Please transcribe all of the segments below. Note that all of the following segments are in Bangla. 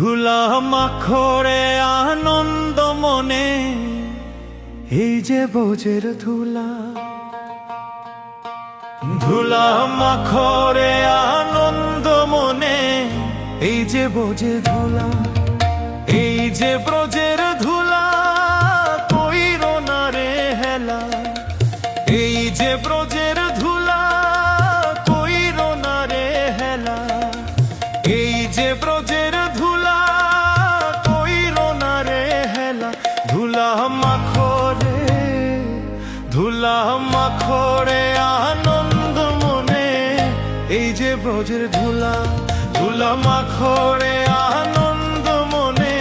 ধুলা মাখরে আনন্দ মনে, এই যে বোঝের ধুলা। ধুলা মাখরে আনন্দ মনে, এই যে বোঝে ধুলা। এই যে ব্রজের ধুলা, কইরো না রে হেলা। এই যে ব্রজের ধুলা, কইরো না রে হেলা। এই যে ব্রজের ধুলা, কইরো না রে হেলা। ধুলা মাখরে, ধুলা মাখরে আনন্দ মনে, এই যে ব্রজের ধুলা। ধুলা মাখরে আনন্দ মনে,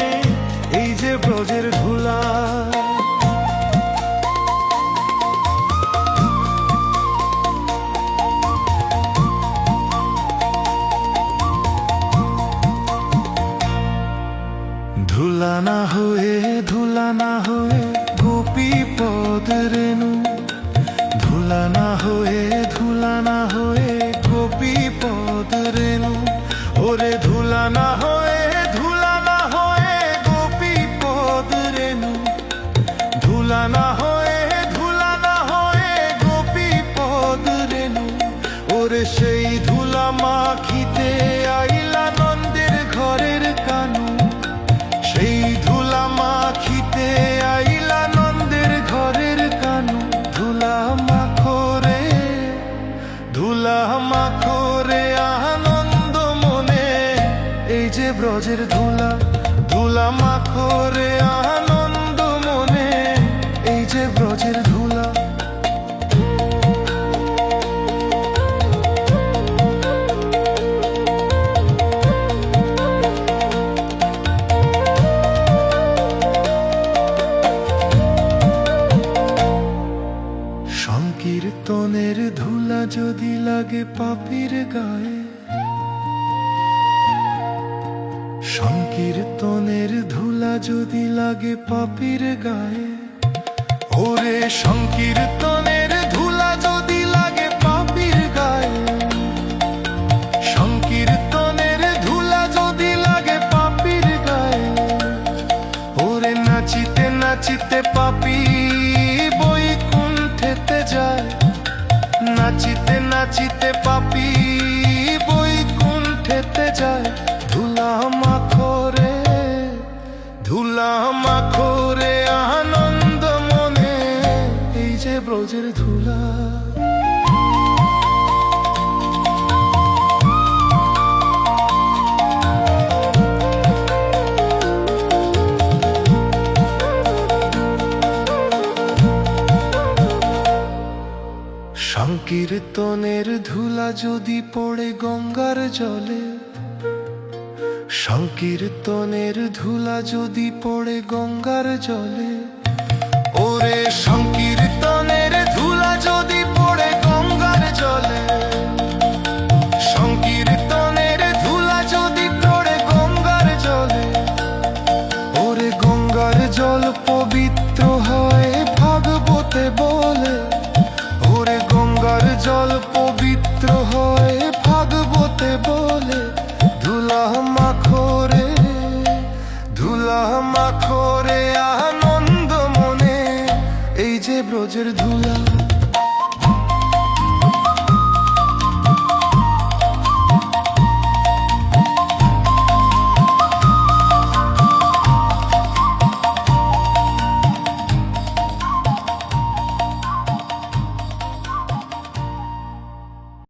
এই যে ব্রজের ধুলা। ধুলা না হয়ে, ধুলা না হয়ে গোপী পদ রেণু। ধুলা না হয়ে, ধুলা না হয়ে গোপী পদ রেণু। ওরে ধুলা না হয়ে, ধুলা না হয়ে গোপী পদ রেণু। ধুলা না হয়ে, ধুলা না হয়ে গোপী পদ রেণু। ওরে সেই ধুলা মাখিতে আইলা নন্দের ঘরের কানু। সেই ধুলা মাখিতে আইলা নন্দের ঘরের কানু। ধুলা মাখরে, ধুলা মাখরে আনন্দ মনে, এই যে ব্রজের ধুলা। ধুলা মাখরে আনন্দ মনে, এই যে ব্রজের ধুলা। সংকীর্তনের ধুলা যদি লাগে পাপীর গায়ে। সংকীর্তনের ধুলা যদি লাগে পাপীর গায়ে। ওরে সংকীর্তনের ধুলা যদি লাগে পাপীর গায়ে। সংকীর্তনের ধুলা যদি লাগে পাপীর গায়ে। ওরে নাচিতে নাচিতে পাপী বৈকুণ্ঠেতে যায়। নাচিতে নাচিতে পাপী বৈকুণ্ঠেতে যায়। ধুলা মাখরে, ধুলা মাখরে আনন্দ মনে, এই যে ব্রজের ধুলা। সংকীর্তনের ধুলা যদি পড়ে গঙ্গার জলে। সংকীর্তনের ধুলা যদি পড়ে গঙ্গার জলে। ওরে সংকীর্তনের ধুলা যদি পড়ে গঙ্গার জলে। সংকীর্তনের ধুলা যদি পড়ে গঙ্গার জলে। ওরে গঙ্গার জল